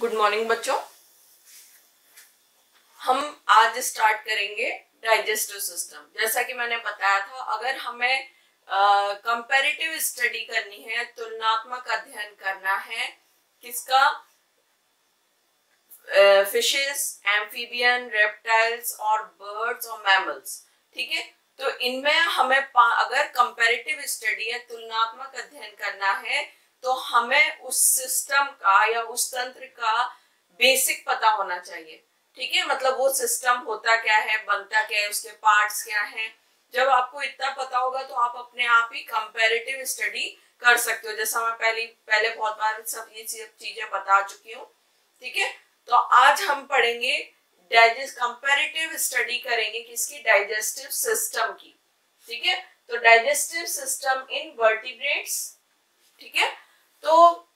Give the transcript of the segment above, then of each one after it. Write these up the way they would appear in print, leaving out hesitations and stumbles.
Good morning बच्चों। हम आज स्टार्ट करेंगे डाइजेस्टिव सिस्टम। जैसा कि मैंने बताया था, अगर हमें कंपैरेटिव स्टडी करनी है, तुलनात्मक अध्ययन करना है, किसका? फिशेस, एम्फीबियन, रेप्टाइल्स और बर्ड्स और मैमल्स। ठीक है, तो इनमें हमें अगर कंपैरेटिव स्टडी है, तुलनात्मक अध्ययन करना है, तो हमें उस सिस्टम का या उस तंत्र का बेसिक पता होना चाहिए। ठीक है, मतलब वो सिस्टम होता क्या है, बनता क्या है, उसके पार्ट्स क्या हैं। जब आपको इतना पता होगा तो आप अपने आप ही कंपैरेटिव स्टडी कर सकते हो, जैसा मैं पहले बहुत बार सब ये चीजें बता चुकी हूँ। ठीक है, तो आज हम पढ़ेंगे कंपैरेटिव स्टडी करेंगे किसकी? डाइजेस्टिव सिस्टम की। ठीक है, तो डाइजेस्टिव सिस्टम इन वर्टिब्रेट्स। ठीक है, तो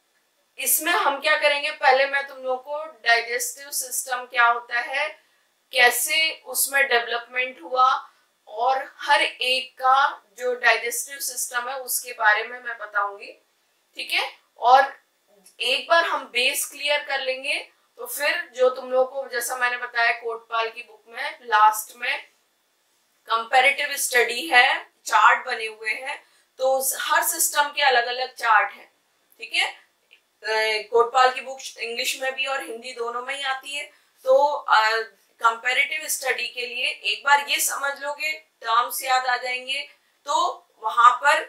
इसमें हम क्या करेंगे, पहले मैं तुम लोगों को डाइजेस्टिव सिस्टम क्या होता है, कैसे उसमें डेवलपमेंट हुआ, और हर एक का जो डाइजेस्टिव सिस्टम है उसके बारे में मैं बताऊंगी। ठीक है, और एक बार हम बेस क्लियर कर लेंगे तो फिर जो तुम लोगों को, जैसा मैंने बताया कोटपाल की बुक में लास्ट में कंपैरेटिव स्टडी है, चार्ट बने हुए हैं, तो हर सिस्टम के अलग अलग चार्ट हैं। ठीक है, कोटपाल की बुक इंग्लिश में भी और हिंदी दोनों में ही आती है। तो कंपैरेटिव स्टडी के लिए एक बार ये समझ लोगे, टर्म्स याद आ जाएंगे, तो वहां पर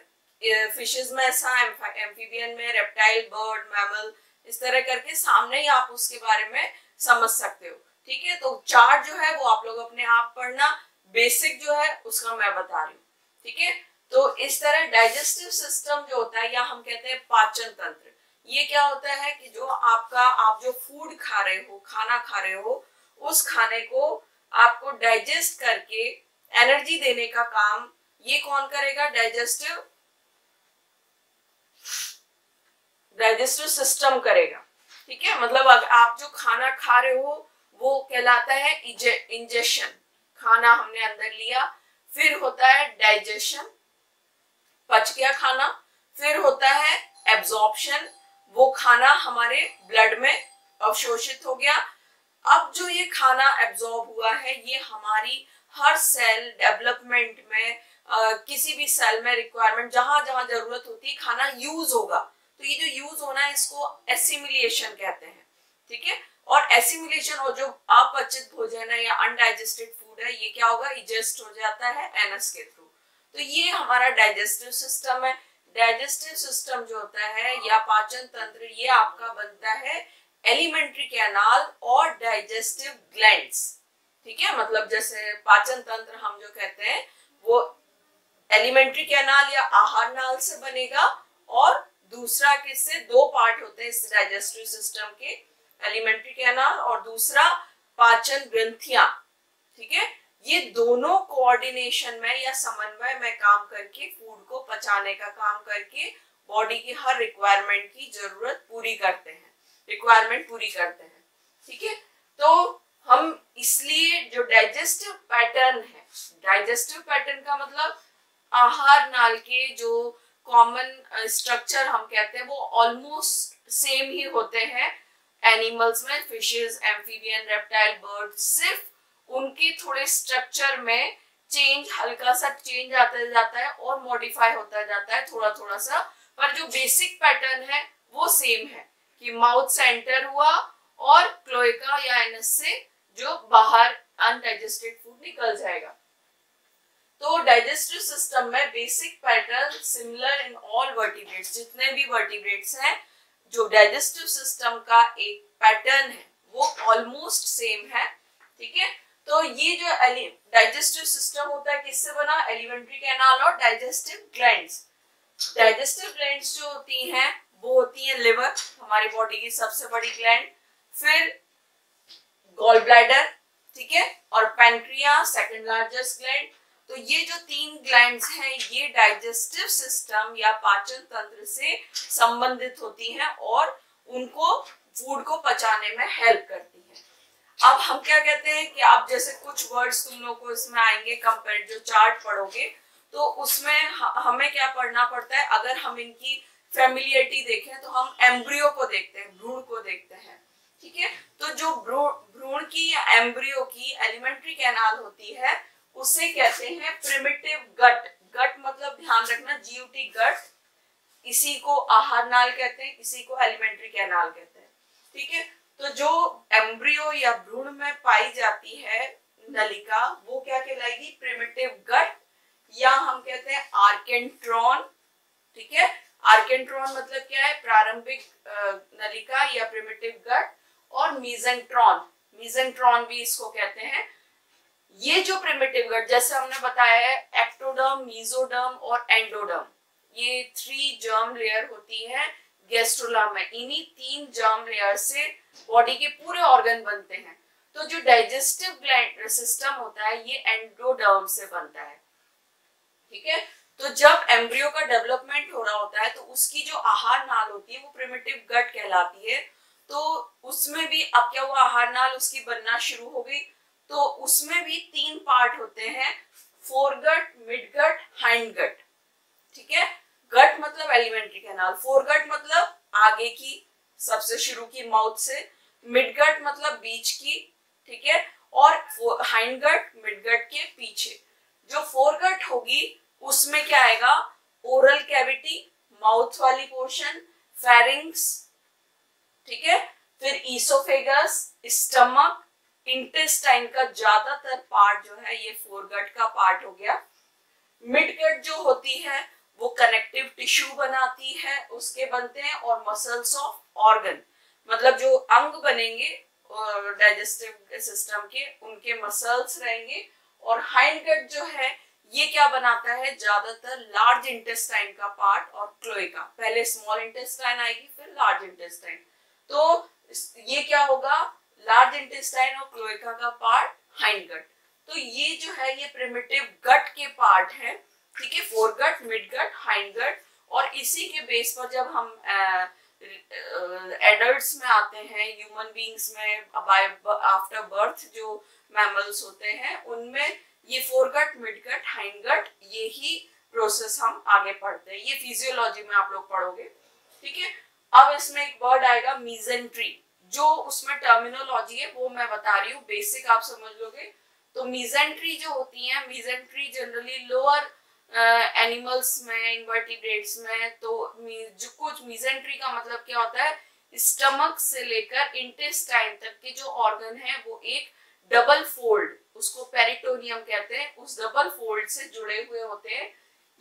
फिशेस में ऐसा, एम्फीबियन में रेप्टाइल, बर्ड, मैमल, इस तरह करके सामने ही आप उसके बारे में समझ सकते हो। ठीक है, तो चार्ट जो है वो आप लोग अपने आप पढ़ना, बेसिक जो है उसका मैं बता रही हूँ। ठीक है, तो इस तरह डाइजेस्टिव सिस्टम जो होता है, या हम कहते हैं पाचन तंत्र, ये क्या होता है कि जो आप जो फूड खा रहे हो, खाना खा रहे हो, उस खाने को आपको डाइजेस्ट करके एनर्जी देने का काम ये कौन करेगा? डाइजेस्टिव सिस्टम करेगा। ठीक है, मतलब अगर आप जो खाना खा रहे हो वो कहलाता है इंजेशन, खाना हमने अंदर लिया, फिर होता है डाइजेशन, पच गया खाना, फिर होता है एब्जॉर्प्शन, वो खाना हमारे ब्लड में अवशोषित हो गया। अब जो ये खाना एब्जॉर्ब हुआ है, ये हमारी हर सेल डेवलपमेंट में किसी भी सेल में रिक्वायरमेंट, जहां जहां जरूरत होती है खाना यूज होगा, तो ये जो यूज होना है इसको एसिमिलेशन कहते हैं। ठीक है, और एसिमिलेशन, और जो अपचित भोजन है या अनडाइजेस्टेड फूड है, ये क्या होगा? इजेस्ट हो जाता है एनस के थ्रू। तो ये हमारा डाइजेस्टिव सिस्टम है। डाइजेस्टिव सिस्टम जो होता है या पाचन तंत्र, ये आपका बनता है एलिमेंट्री कैनाल और डाइजेस्टिव ग्लैंड्स। ठीक है, मतलब जैसे पाचन तंत्र हम जो कहते हैं वो एलिमेंट्री कैनाल या आहार नाल से बनेगा, और दूसरा किससे? दो पार्ट होते हैं इस डाइजेस्टिव सिस्टम के, एलिमेंट्री कैनाल और दूसरा पाचन ग्रंथियां। ठीक है, ये दोनों कोऑर्डिनेशन में या समन्वय में काम करके फूड को पचाने का काम करके बॉडी की हर रिक्वायरमेंट की जरूरत पूरी करते हैं, रिक्वायरमेंट पूरी करते हैं। ठीक है, तो हम इसलिए जो डाइजेस्टिव पैटर्न है, डाइजेस्टिव पैटर्न का मतलब आहार नाल के जो कॉमन स्ट्रक्चर हम कहते हैं वो ऑलमोस्ट सेम ही होते हैं एनिमल्स में, फिशेस, एम्फीबियन, रेप्टाइल, बर्ड, सिर्फ उनके थोड़े स्ट्रक्चर में चेंज, हल्का सा चेंज आता जाता है और मॉडिफाई होता जाता है थोड़ा थोड़ा सा, पर जो बेसिक पैटर्न है वो सेम है कि माउथ से एंटर हुआ और क्लोएका या एनस से जो बाहर अनडाइजेस्टेड फूड निकल जाएगा। तो डाइजेस्टिव सिस्टम में basic pattern similar in all vertebrates, जितने भी वर्टिब्रेट्स हैं, जो डाइजेस्टिव सिस्टम का एक पैटर्न है वो ऑलमोस्ट सेम है। ठीक है, तो ये जो डाइजेस्टिव सिस्टम होता है किससे बना? एलिमेंट्री कैनाल और डाइजेस्टिव ग्लैंड्स। डाइजेस्टिव ग्लैंड्स जो होती हैं वो होती है लिवर, हमारी बॉडी की सबसे बड़ी ग्लैंड, फिर गॉल ब्लैडर, ठीक है, और पैनक्रियास सेकंड लार्जेस्ट ग्लैंड। तो ये जो तीन ग्लैंड्स हैं ये डाइजेस्टिव सिस्टम या पाचन तंत्र से संबंधित होती हैं और उनको फूड को पचाने में हेल्प करती हैं। अब हम क्या कहते हैं कि आप जैसे कुछ वर्ड्स तुम लोग को इसमें आएंगे, कंपेयर जो चार्ट पढ़ोगे तो उसमें हमें क्या पढ़ना पड़ता है, अगर हम इनकी फैमिलियरिटी देखें तो हम एम्ब्रियो को देखते हैं, भ्रूण को देखते हैं। ठीक तो जो भ्रूण की या एम्ब्रियो की एलिमेंट्री कैनाल होती है उसे कहते हैं प्रिमिटिव गट। गट मतलब ध्यान रखना GUT गट, इसी को आहार नाल कहते हैं, इसी को एलिमेंट्री कैनाल कहते हैं। ठीक है, तो जो एम्ब्रियो या भ्रूण में पाई जाती है नलिका वो क्या कहलाएगी? प्रिमिटिव गट, या हम कहते हैं आर्केंट्रॉन। ठीक है, आर्केंट्रॉन मतलब क्या है? प्रारंभिक नलिका या प्रिमिटिव गट। और मीजेंट्रॉन, मीजेंट्रॉन भी इसको कहते हैं। ये जो प्रिमिटिव गट जैसे हमने बताया है एक्टोडर्म, मीजोडर्म और एंडोडर्म, ये 3 जर्म लेयर होती है गैस्ट्रोला में। इन्हीं 3 जर्म लेयर से बॉडी के पूरे ऑर्गन बनते हैं। तो जो डाइजेस्टिव सिस्टम होता है ये एंडोडर्म से बनता है। ठीक है, तो जब एम्ब्रियो का डेवलपमेंट हो रहा होता है तो उसकी जो आहार नाल होती है वो प्रिमिटिव गट कहलाती है। तो उसमें भी अब क्या हुआ, आहार नाल उसकी बनना शुरू हो गई। तो उसमें भी 3 पार्ट होते हैं, फोरगट, मिडगट, हाइंडगट। ठीक है, गट मतलब एलिमेंट्री कैनाल, फोरगट मतलब आगे की सबसे शुरू की माउथ से, मिडगट मतलब बीच की, ठीक है, और हाइंडगट मिडगट के पीछे। जो फोरगट होगी उसमें क्या आएगा? ओरल कैविटी, माउथ वाली पोर्शन, फेरिंग्स, ठीक है, फिर ईसोफेगस, स्टमक, इंटेस्टाइन का ज्यादातर पार्ट जो है ये फोरगट का पार्ट हो गया। मिडगट जो होती है वो कनेक्टिव टिश्यू बनाती है, उसके बनते हैं, और मसल्स ऑफ ऑर्गन मतलब जो अंग बनेंगे डाइजेस्टिव सिस्टम के उनके मसल्स रहेंगे। और हाइंडगट जो है ये क्या बनाता है? ज्यादातर लार्ज इंटेस्टाइन का पार्ट और क्लोएका। पहले स्मॉल इंटेस्टाइन आएगी फिर लार्ज इंटेस्टाइन। तो ये क्या होगा? लार्ज इंटेस्टाइन और क्लोएका का पार्ट हाइंडगट। तो ये जो है ये प्रिमिटिव गट के पार्ट है। ठीक है, फोरगट, मिडगट, हाइंडगट। और इसी के बेस पर जब हम एडल्ट्स में आते हैं, ह्यूमन बीइंग्स में आफ्टर बर्थ जो मैमल्स होते हैं उनमें ये फोरगट, मिडगट, हाइंडगट ये ही प्रोसेस हम आगे पढ़ते हैं। ये फिजियोलॉजी में आप लोग पढ़ोगे। ठीक है, अब इसमें एक वर्ड आएगा मीजेंट्री। जो उसमें टर्मिनोलॉजी है वो मैं बता रही हूँ, बेसिक आप समझ लोगे। तो मीजेंट्री जो होती है, मीजेंट्री जनरली लोअर एनिमल्स में, इनवर्टिब्रेट्स में, तो जो कुछ मीजेंट्री का मतलब क्या होता है? स्टमक से लेकर इंटेस्टाइन तक के जो ऑर्गन है वो एक डबल फोल्ड, उसको पेरिटोनियम कहते हैं, उस डबल फोल्ड से जुड़े हुए होते हैं।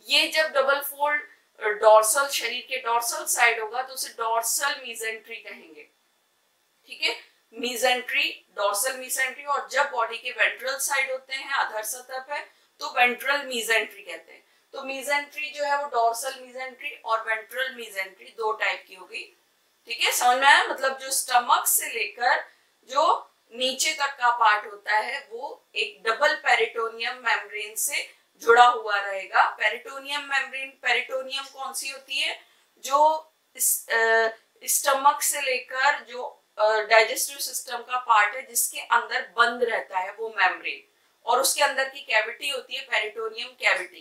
ये जब डबल फोल्ड डॉर्सल, शरीर के डॉर्सल साइड होगा तो उसे डॉर्सल मीजेंट्री कहेंगे। ठीक है, मीजेंट्री, डॉर्सल मीजेंट्री। और जब बॉडी के वेंट्रल साइड होते हैं, अधर सतह पे, तो वेंट्रल मीजेंट्री कहते हैं। तो मीजेंट्री जो है वो डॉर्सल मीजेंट्री और वेंट्रल मीजेंट्री 2 टाइप की होगी। ठीक है, समझ में आया? मतलब जो स्टमक से लेकर जो नीचे तक का पार्ट होता है वो एक डबल पेरिटोनियम मेम्ब्रेन से जुड़ा हुआ रहेगा। पेरिटोनियम मेम्ब्रेन, पेरिटोनियम कौन सी होती है? जो स्टमक से लेकर जो डाइजेस्टिव सिस्टम का पार्ट है जिसके अंदर बंद रहता है वो मेम्ब्रेन, और उसके अंदर की कैविटी होती है पेरिटोनियम कैविटी।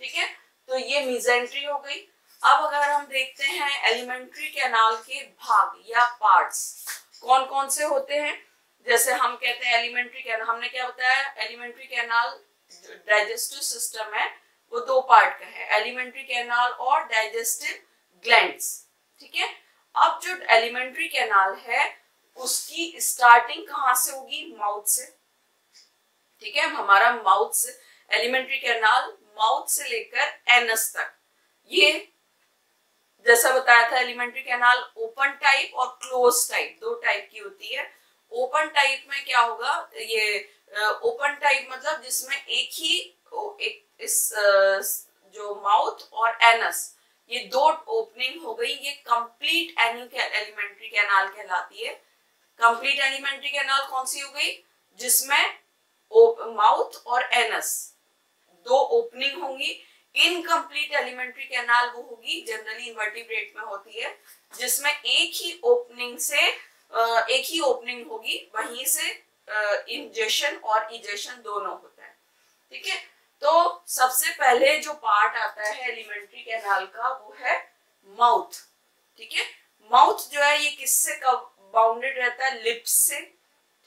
ठीक है, तो ये मीजेंट्री हो गई। अब अगर हम देखते हैं एलिमेंट्री कैनाल के भाग या पार्ट्स कौन कौन से होते हैं। जैसे हम कहते हैं एलिमेंट्री कैनाल, हमने क्या बताया? एलिमेंट्री कैनाल डाइजेस्टिव सिस्टम है वो 2 पार्ट का है, एलिमेंट्री कैनाल और डाइजेस्टिव ग्लैंड्स। ठीक है, अब जो एलिमेंट्री कैनाल है उसकी स्टार्टिंग कहाँ से होगी? माउथ से। ठीक है, हमारा माउथ से एलिमेंट्री कैनाल माउथ से लेकर एनस तक, ये जैसा बताया था एलिमेंट्री कैनाल ओपन टाइप और क्लोज टाइप 2 टाइप की होती है। ओपन टाइप में क्या होगा? ये ओपन टाइप मतलब जिसमें जो माउथ और एनस ये 2 ओपनिंग हो गई, ये कंप्लीट एलिमेंट्री कैनाल कहलाती है। कंप्लीट एलिमेंट्री कैनाल कौन सी हो गई? जिसमें माउथ और एनस 2 ओपनिंग होंगी। इनकम्प्लीट एलिमेंट्री कैनाल वो होगी जनरली इनवर्टिब्रेट में होती है, जिसमें एक ही ओपनिंग होगी, वहीं से इंजेक्शन और इजेक्शन दोनों होता है। ठीक है, तो सबसे पहले जो पार्ट आता है एलिमेंट्री कैनाल का वो है माउथ। ठीक है, माउथ जो है ये किससे बाउंडेड रहता है लिप्स से,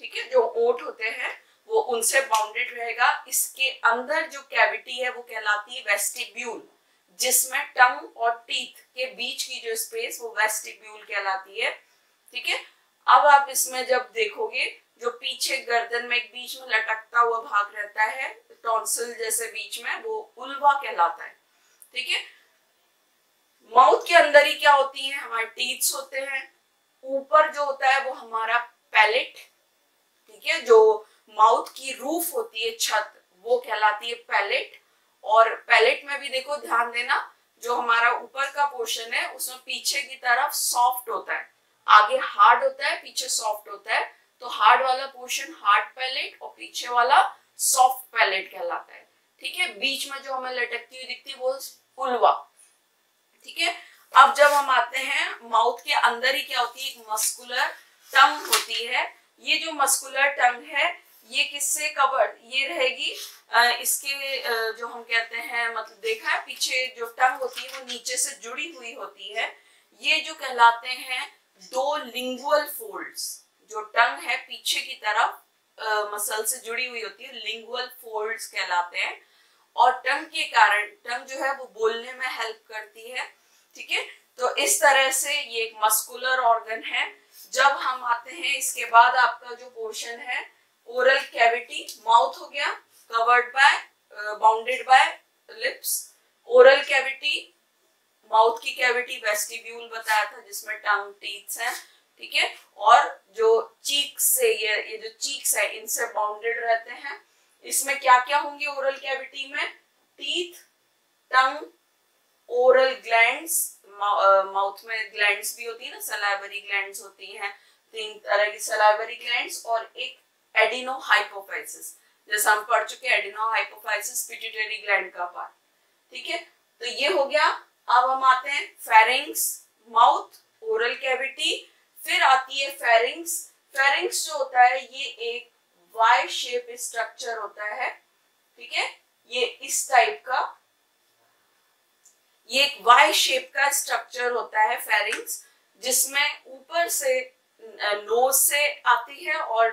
ठीक है, जो ओंठ होते हैं वो उनसे बाउंडेड रहेगा। इसके अंदर जो कैविटी है वो कहलाती है वेस्टिब्यूल, जिसमें टंग और टीथ के बीच की जो स्पेस वो वेस्टिब्यूल कहलाती है, ठीक है। अब आप इसमें जब देखोगे जो पीछे गर्दन में एक बीच में लटकता हुआ भाग रहता है टॉन्सिल जैसे बीच में, वो उल्वा कहलाता है, ठीक है। माउथ के अंदर ही क्या होती है, हमारे टीथ्स होते हैं। ऊपर जो होता है वो हमारा पैलेट, ठीक है, जो माउथ की रूफ होती है, छत, वो कहलाती है पैलेट। और पैलेट में भी देखो ध्यान देना, जो हमारा ऊपर का पोर्शन है उसमें पीछे की तरफ सॉफ्ट होता है, आगे हार्ड होता है, पीछे सॉफ्ट होता है। तो हार्ड वाला पोर्शन हार्ड पैलेट और पीछे वाला सॉफ्ट पैलेट कहलाता है, ठीक है। बीच में जो हमें लटकती हुई दिखती है वो उल्वा, ठीक है। अब जब हम आते हैं माउथ के अंदर ही क्या होती है, एक मस्कुलर टंग होती है। ये जो मस्कुलर टंग है ये किससे कवर्ड, ये रहेगी इसके जो हम कहते हैं, मतलब देखा है पीछे जो टंग होती है वो नीचे से जुड़ी हुई होती है। ये जो कहलाते हैं दो लिंगुअल फोल्ड्स, जो टंग है पीछे की तरफ मसल से जुड़ी हुई होती है, लिंगुअल फोल्ड्स कहलाते हैं। और टंग के कारण, टंग जो है वो बोलने में हेल्प करती है, ठीक है। तो इस तरह से ये एक मस्कुलर ऑर्गन है। जब हम आते हैं इसके बाद आपका जो पोर्शन है ओरल कैविटी, माउथ हो गया covered by bounded by lips, oral cavity, mouth की कैविटी वेस्टिब्यूल बताया था जिसमें टंग टीथ्स हैं, ठीक है। और जो चीक्स से ये जो चीक्स है इनसे बाउंडेड रहते हैं। इसमें क्या क्या होंगे ओरल कैविटी में, टीथ, टंग, ओरल ग्लैंड्स, माउथ में ग्लैंड्स भी होती है ना, सलाइवरी ग्लैंड्स होती हैं, 3 तरह की सलाइवरी ग्लैंड्स, और एक एडिनो हाइपोफाइसिस, जैसा हम पढ़ चुके हैं एडिनो हाइपोफाइसिस पिट्यूटरी ग्लैंड का पार्ट, ठीक है। तो ये हो गया। अब हम आते हैं फेरिंग्स, माउथ, ओरल कैविटी, फिर आती है फेरिंग्स। फेरिंग्स जो होता है ये एक वाई शेप स्ट्रक्चर होता है, ठीक है। ये इस टाइप का, ये एक वाई शेप का स्ट्रक्चर होता है फेरिंग्स, जिसमें ऊपर से नोज से आती है और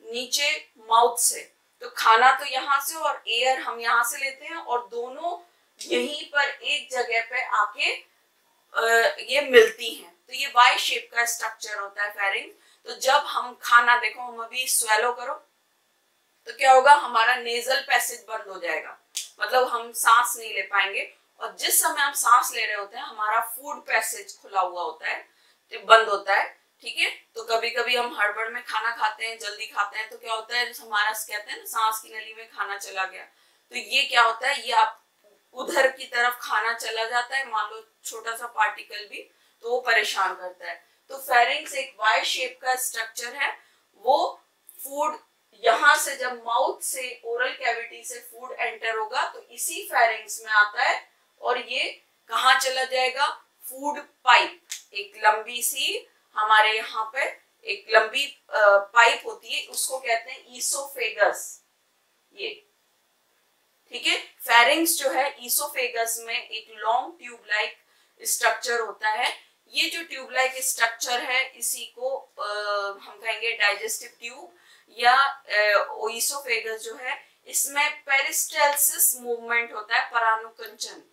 नीचे माउथ से। तो खाना तो यहाँ से और एयर हम यहाँ से लेते हैं और दोनों यहीं पर एक जगह पे आके ये मिलती हैं। तो ये वाई शेप का स्ट्रक्चर होता है फेरिंग। तो जब हम खाना, देखो हम अभी स्वेलो करो तो क्या होगा, हमारा नेजल पैसेज बंद हो जाएगा, मतलब हम सांस नहीं ले पाएंगे। और जिस समय हम सांस ले रहे होते हैं हमारा फूड पैसेज खुला हुआ होता है, तो बंद होता है, ठीक है। तो कभी कभी हम हड़बड़ में खाना खाते हैं, जल्दी खाते हैं, तो क्या होता है, हमारा कहते हैं ना सांस की नली में खाना चला गया। तो ये क्या होता है, ये आप उधर की तरफ खाना चला जाता है, मान लो छोटा सा पार्टिकल भी, तो वो परेशान करता है। तो फेरिंग्स एक वाई शेप का स्ट्रक्चर है। वो फूड यहाँ से, जब माउथ से ओरल कैविटी से फूड एंटर होगा तो इसी फेरिंग्स में आता है और ये कहाँ चला जाएगा, फूड पाइप, एक लंबी सी हमारे यहाँ पे एक लंबी पाइप होती है, उसको कहते हैं ईसोफेगस, ये, ठीक है। फेरिंग्स जो है ईसोफेगस में एक लॉन्ग ट्यूब लाइक स्ट्रक्चर होता है। ये जो ट्यूब लाइक स्ट्रक्चर है इसी को हम कहेंगे डाइजेस्टिव ट्यूब या ईसोफेगस जो है, इसमें पेरिस्टाल्सिस मूवमेंट होता है, परानुकंचन,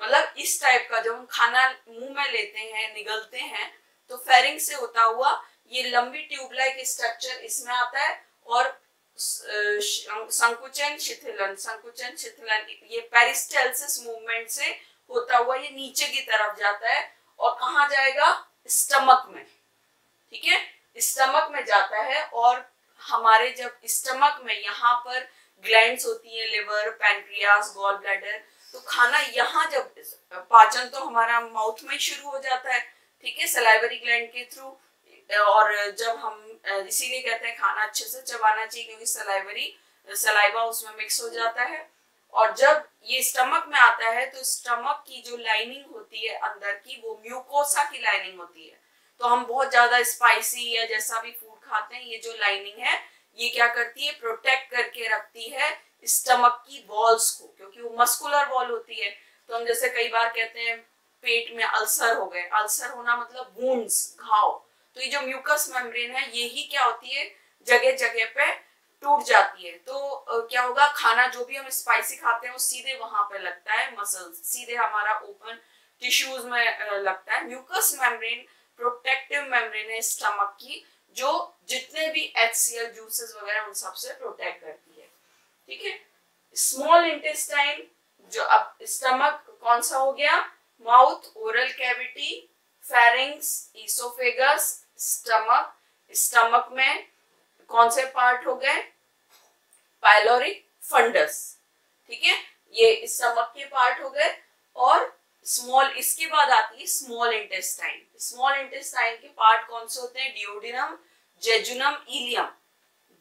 मतलब इस टाइप का जब हम खाना मुंह में लेते हैं, निगलते हैं, तो फेरिंग से होता हुआ ये लंबी ट्यूब लाइक स्ट्रक्चर इसमें आता है और संकुचन शिथिलन, संकुचन शिथिलन, ये पेरिस्टाल्सिस मूवमेंट से होता हुआ ये नीचे की तरफ जाता है और कहाँ जाएगा, स्टमक में, ठीक है, स्टमक में जाता है। और हमारे जब स्टमक में यहाँ पर ग्लैंड्स होती है, लिवर, पैनक्रियास, गॉल ब्लैडर, तो खाना यहाँ जब पाचन तो हमारा माउथ में ही शुरू हो जाता है, ठीक है, सलाइवरी ग्लैंड के थ्रू। और जब हम इसीलिए कहते हैं खाना अच्छे से चबाना चाहिए क्योंकि सलाइवा उसमें मिक्स हो जाता है। और जब ये स्टमक में आता है तो स्टमक की जो लाइनिंग होती है अंदर की, वो म्यूकोसा की लाइनिंग होती है। तो हम बहुत ज्यादा स्पाइसी या जैसा भी फूड खाते हैं, ये जो लाइनिंग है ये क्या करती है, प्रोटेक्ट करके रखती है स्टमक की वॉल्स को, क्योंकि वो मस्कुलर वॉल होती है। तो हम जैसे कई बार कहते हैं पेट में अल्सर हो गए, अल्सर होना मतलब वुंड्स, घाव, तो ये जो म्यूकस मेम्ब्रेन है यही क्या होती है, जगह जगह पे टूट जाती है। तो क्या होगा, खाना जो भी हम स्पाइसी खाते हैं वो सीधे वहां पे लगता है, मसल सीधे हमारा ओपन टिश्यूज में लगता है। म्यूकस मेम्ब्रेन प्रोटेक्टिव मेम्ब्रेन है स्टमक की, जो जितने भी HCl जूसेस वगैरह उन सब से प्रोटेक्ट करती है। ठीक है, स्मॉल इंटेस्टाइन, जो अब स्टमक कौन सा हो गया, mouth, oral cavity, pharynx, oesophagus, stomach. Stomach में कौन से पार्ट हो गए, पाइलोरी, फंडस। ठीक है, ये स्टमक के पार्ट हो गए। और स्मॉल, इसके बाद आती है स्मॉल इंटेस्टाइन। स्मॉल इंटेस्टाइन के पार्ट कौन से होते हैं, duodenum, jejunum, ileum.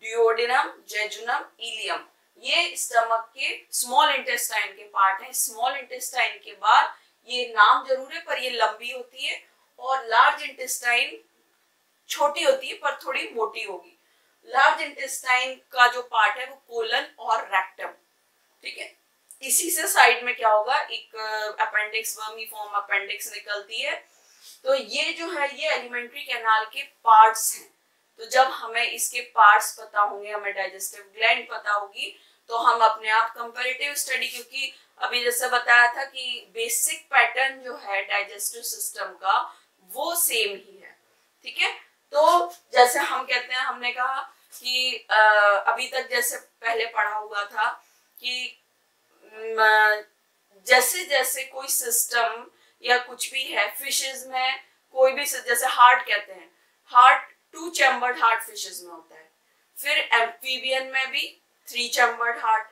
Duodenum, jejunum, ileum, ये स्टमक के स्मॉल इंटेस्टाइन के पार्ट हैं। स्मॉल इंटेस्टाइन के बाद ये नाम जरूर है पर ये लंबी होती है, और लार्ज इंटेस्टाइन छोटी होती है पर थोड़ी मोटी होगी। लार्ज इंटेस्टाइन का जो पार्ट है वो कोलन और रेक्टम। ठीक है, इसी से साइड में क्या होगा, एक अपेंडिक्स, वर्मीफॉर्म अपेंडिक्स निकलती है। तो ये जो है ये एलिमेंट्री कैनाल के पार्ट्स हैं। तो जब हमें इसके पार्ट्स पता होंगे, हमें डाइजेस्टिव ग्लैंड पता होगी, तो हम अपने आप कंपैरेटिव स्टडी, क्योंकि अभी जैसे बताया था कि बेसिक पैटर्न जो है डाइजेस्टिव सिस्टम का वो सेम ही है। ठीक है, तो जैसे हम कहते हैं, हमने कहा कि अभी तक जैसे पहले पढ़ा हुआ था कि जैसे जैसे कोई सिस्टम या कुछ भी है, फिशेस में कोई भी, जैसे हार्ट कहते हैं, हार्ट 2 चैम्बर्ड हार्ट फिशेस में होता है। फिर एम्फीबियन में भी 3 चैम्बर्ड हार्ट,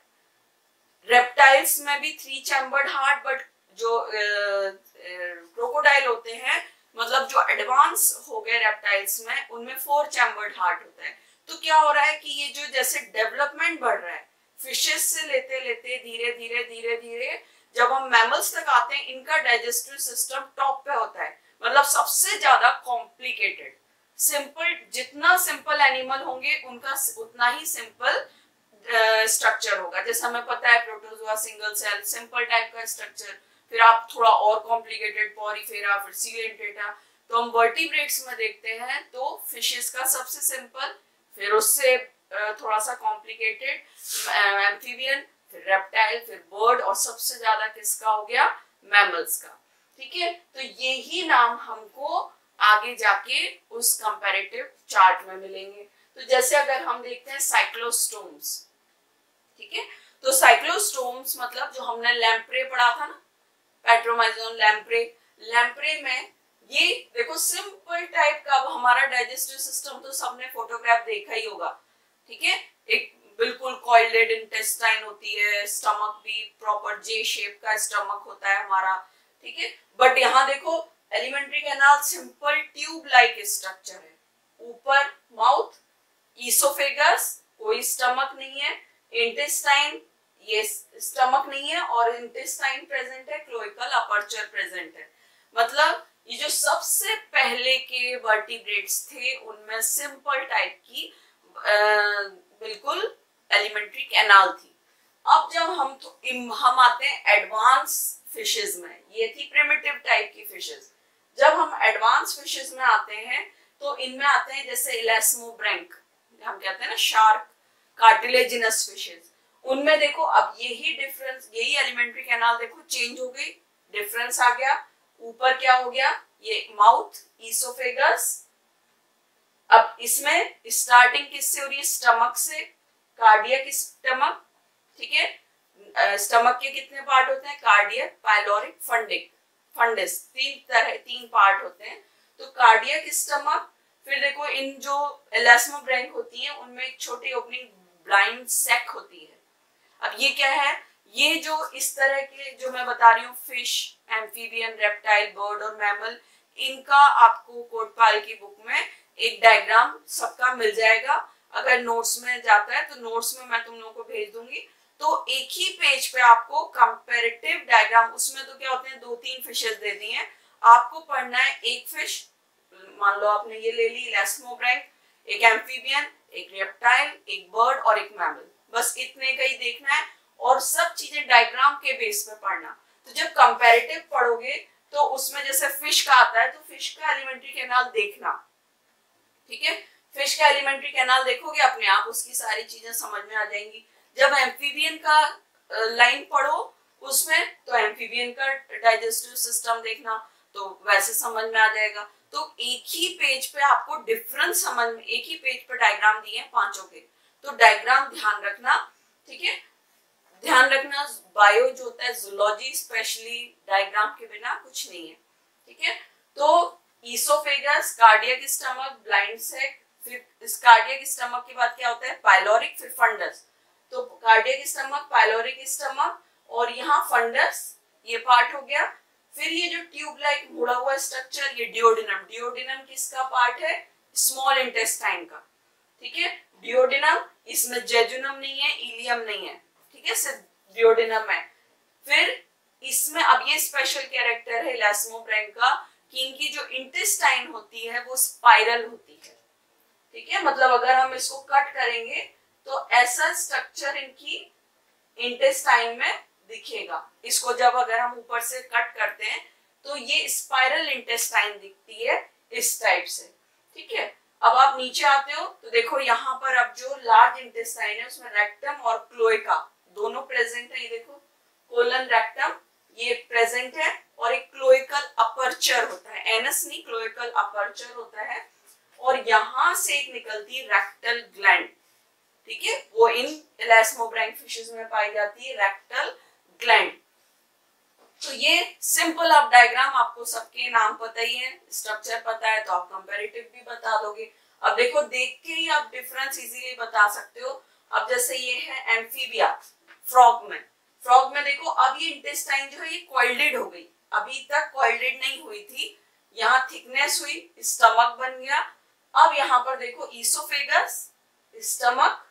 रेप्टाइल्स में भी 3 चैम्बर्ड हार्ट, बट जो क्रोकोडाइल होते हैं, मतलब जो एडवांस हो गए रेप्टाइल्स में, उनमें 4 चैम्बर्ड हार्ट होता है। तो क्या हो रहा है कि ये जो जैसे डेवलपमेंट बढ़ रहा है फिशेस से लेते लेते धीरे धीरे धीरे धीरे जब हम मैमल्स तक आते हैं, इनका डाइजेस्टिव सिस्टम टॉप पे होता है, मतलब सबसे ज्यादा कॉम्प्लिकेटेड। सिंपल, जितना सिंपल एनिमल होंगे उनका उतना ही सिंपल स्ट्रक्चर होगा। जैसे हमें पता है protozoa single cell simple type का स्ट्रक्चर, फिर आप थोड़ा और कॉम्प्लिकेटेड पॉरीफेरा, फिर सीलेंटेटा। तो हम वर्टिब्रेट्स में देखते हैं तो फिशेस का सबसे सिंपल, फिर उससे थोड़ा सा कॉम्प्लिकेटेड एम्फीबियन, फिर रेप्टाइल, फिर बर्ड, और सबसे ज्यादा किसका हो गया, मैमल्स का। ठीक है, तो यही नाम हमको आगे जाके उस कंपैरेटिव चार्ट में मिलेंगे। तो जैसे अगर हम देखते हैं साइक्लोस्टोम्स, ठीक है, तो साइक्लोस्टोम्स मतलब जो हमने लैम्प्रे पढ़ा था ना, पैट्रोमाइजोन लैम्प्रे, लैम्प्रे में ये देखो सिंपल टाइप का, अब हमारा डाइजेस्टिव सिस्टम तो सबने फोटोग्राफ देखा ही होगा। ठीक है, एक बिल्कुल कॉइल्ड इंटेस्टाइन होती है, स्टमक भी प्रॉपर जे शेप का स्टमक होता है हमारा। ठीक है, बट यहाँ देखो alimentary canal simple tube like structure है, ऊपर माउथ, ईसोफेगस, कोई स्टमक नहीं है, इंटेस्टाइन, ये स्टमक नहीं है, और इंटेस्टाइन प्रेजेंट है, क्लोइकल अपर्चर प्रेजेंट है। मतलब ये जो सबसे पहले के वर्टिब्रेट्स थे उनमें सिंपल टाइप की बिल्कुल एलिमेंट्री कैनाल थी। अब जब हम आते हैं एडवांस फिशेस में, ये थी प्रिमिटिव टाइप की फिशेस। जब हम एडवांस फिशेस में आते हैं तो इनमें आते हैं जैसे इलास्मोब्रैंक, हम कहते हैं ना शार्क, कार्टिलेजिनस फिशेस। उनमें देखो अब यही डिफरेंस, यही एलिमेंट्री कैनाल देखो चेंज हो गई, डिफरेंस आ गया। ऊपर क्या हो गया, ये माउथ, ईसोफेगस। अब इसमें स्टार्टिंग किससे हो रही है, स्टमक से, कार्डियक स्टमक। ठीक है, स्टमक के कितने पार्ट होते हैं, कार्डियक, पाइलोरिक, फंडिक, फंडिस, तीन पार्ट होते हैं। तो कार्डियक स्टमक, फिर देखो इन जो इलास्मोब्रैंक होती है उनमें एक छोटी ओपनिंग ब्लाइंड सेक होती है। अब ये क्या है, ये जो इस तरह के जो मैं बता रही हूँ, फिश, एम्फीबियन, रेप्टाइल, बर्ड और मैमल, इनका आपको कोटपाल की बुक में एक डायग्राम सबका मिल जाएगा। अगर नोट्स में जाता है तो नोट्स में मैं तुम लोगों को भेज दूंगी। तो एक ही पेज पे आपको कंपैरेटिव डायग्राम, उसमें तो क्या होते हैं 2-3 फिशेस दे दी हैं, आपको पढ़ना है एक फिश, मान लो आपने ये ले ली इलास्मोब्रैंक, एक एम्फीबियन, एक रेप्टाइल, एक बर्ड और एक मैमल, बस इतने का ही देखना है, और सब चीजें डायग्राम के बेस पे पढ़ना। तो जब कंपैरेटिव पढ़ोगे तो उसमें जैसे फिश का आता है तो फिश का एलिमेंट्री कैनाल देखना, ठीक है। फिश का एलिमेंट्री कैनाल देखोगे अपने आप उसकी सारी चीजें समझ में आ जाएंगी। जब एम्फीबियन का लाइन पढ़ो उसमें, तो एम्फीबियन का डाइजेस्टिव सिस्टम देखना, तो वैसे समझ में आ जाएगा। तो एक ही पेज पे आपको डिफरेंस समझ में, एक ही पेज पे डायग्राम दिए हैं पांचों के, तो डायग्राम ध्यान रखना, ठीक है। ध्यान रखना बायो जो होता है, जूलॉजी स्पेशली, डायग्राम के बिना कुछ नहीं है, ठीक है। तो oesophagus, cardiac stomach, blind sac, फिर इस कार्डियक स्टमक के बाद क्या होता है, पाइलोरिक, फिर फंडस। तो कार्डियक स्टमक, पाइलोरिक स्टमक, और यहाँ फंडस, ये पार्ट हो गया। फिर ये जो ट्यूब लाइक मुड़ा हुआ स्ट्रक्चर, ये डियोडिनम। डियोडिनम किसका पार्ट है, स्मॉल इंटेस्टाइन का, ठीक है। डियोडिनम, इसमें जेजुनम नहीं है, इलियम नहीं है, ठीक है, सिर्फ डियोडिनम है। फिर इसमें अब ये स्पेशल कैरेक्टर है इलास्मोब्रैंक का कि इनकी जो इंटेस्टाइन होती है वो स्पाइरल होती है, ठीक है। मतलब अगर हम इसको कट करेंगे तो ऐसा स्ट्रक्चर इनकी इंटेस्टाइन में दिखेगा। इसको जब अगर हम ऊपर से कट करते हैं तो ये स्पाइरल इंटेस्टाइन दिखती है इस टाइप से, ठीक है। अब आप नीचे आते हो तो देखो यहाँ पर अब जो लार्ज इंटेस्टाइन है उसमें रेक्टम और क्लोएका दोनों प्रेजेंट है। ये देखो कोलन रेक्टम ये प्रेजेंट है, और एक क्लोइकल अपर्चर होता है, एनस नहीं क्लोइकल अपर्चर होता है, और यहां से एक निकलती है रेक्टल ग्लैंड, ठीक है। वो इन इलास्मोब्रैंक फिशेस में पाई जाती है रेक्टल ग्लैंड। तो ये सिंपल अब डायग्राम आपको सबके नाम पता ही है, स्ट्रक्चर पता है तो आप कंपैरेटिव भी बता दोगे। अब देखो देख के ही आप डिफरेंस इजीली बता सकते हो। अब जैसे ये है एम्फीबिया, फ्रॉग में देखो अब ये इंटेस्टाइन जो है ये कॉइल्डेड हो गई, अभी तक कॉइल्डेड नहीं हुई थी, यहाँ थिकनेस हुई, स्टमक बन गया। अब यहाँ पर देखो ईसोफेगस, स्टमक,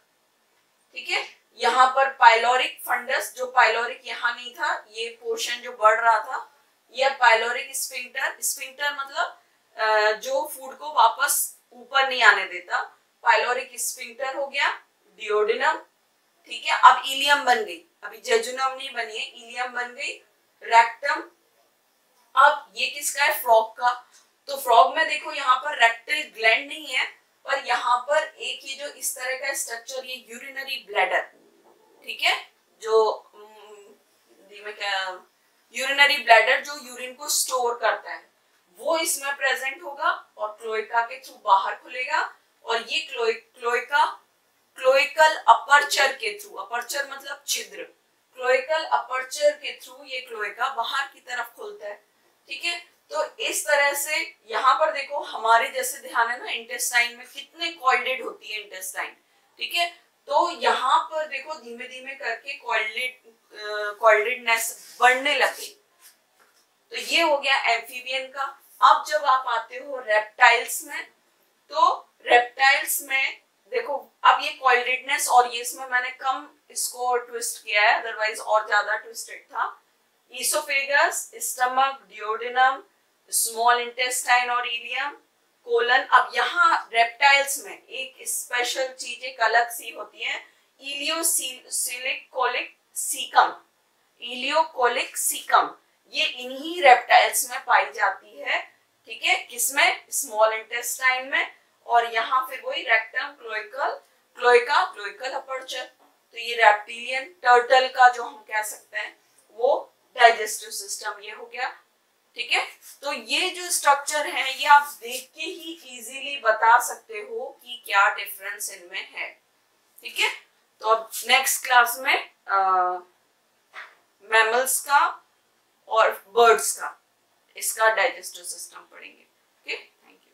ठीक है। यहाँ पर पाइलोरिक फंडस, जो पाइलोरिक यहाँ नहीं था, ये पोर्शन जो बढ़ रहा था, ये पाइलोरिक स्फिंक्टर, स्फिंक्टर मतलब जो फूड को वापस ऊपर नहीं आने देता, पाइलोरिक स्फिंक्टर हो गया। डियोडिनम, ठीक है। अब इलियम बन गई, अभी जेजुनम नहीं बनी है, इलियम बन गई। रेक्टम, अब ये किसका है, फ्रॉग का। तो फ्रॉग में देखो यहाँ पर रेक्टल ग्लैंड नहीं है, पर यहाँ पर एक ये जो इस तरह का स्ट्रक्चर, ये यूरिनरी ब्लैडर, ठीक है, जो हिंदी में क्या, यूरिनरी ब्लैडर जो यूरिन को स्टोर करता है, वो इसमें प्रेजेंट होगा और क्लोएका के थ्रू बाहर खुलेगा। और ये क्लोएका क्लोइकल अपर्चर के थ्रू, अपर्चर मतलब छिद्र, क्लोइकल अपर्चर के थ्रू ये क्लोएका बाहर की तरफ खुलता है, ठीक है। तो इस तरह से यहाँ पर देखो हमारे जैसे ध्यान है ना इंटेस्टाइन में कितने कॉइल्डेड होती है इंटेस्टाइन, ठीक है। तो यहाँ पर देखो धीमे धीमे करके कॉइल्डेडनेस बढ़ने लगी। तो ये हो गया एम्फीबियन का। अब जब आप आते हो रेप्टाइल्स में, तो रेप्टाइल्स में देखो अब ये कॉइल्डेडनेस, और ये इसमें मैंने कम इसको ट्विस्ट किया है, अदरवाइज और ज्यादा ट्विस्टेड था। ईसोफेगस, स्टमक, डियोडिनम, स्मॉल इंटेस्टाइन और इलियम, कोलन। अब यहाँ रेप्टाइल्स में एक स्पेशल चीज एक अलग सी होती है, इलियोसिलिक कोलिक सीकम, इलियोकोलिक सीकम, ये इन्हीं रेप्टाइल्स में पाई जाती है, ठीक है। किसमें, स्मॉल इंटेस्टाइन में, और यहाँ फिर वही रेक्टम, क्लोएका, क्लोइकल अपर्चर। तो ये रेप्टिलियन टर्टल का जो हम कह सकते हैं वो डाइजेस्टिव सिस्टम ये हो गया, ठीक है। तो ये जो स्ट्रक्चर है ये आप देख के ही इजीली बता सकते हो कि क्या डिफरेंस इनमें है, ठीक है। तो अब नेक्स्ट क्लास में मैमल्स का और बर्ड्स का इसका डाइजेस्टिव सिस्टम पढ़ेंगे, ठीक है। Thank you.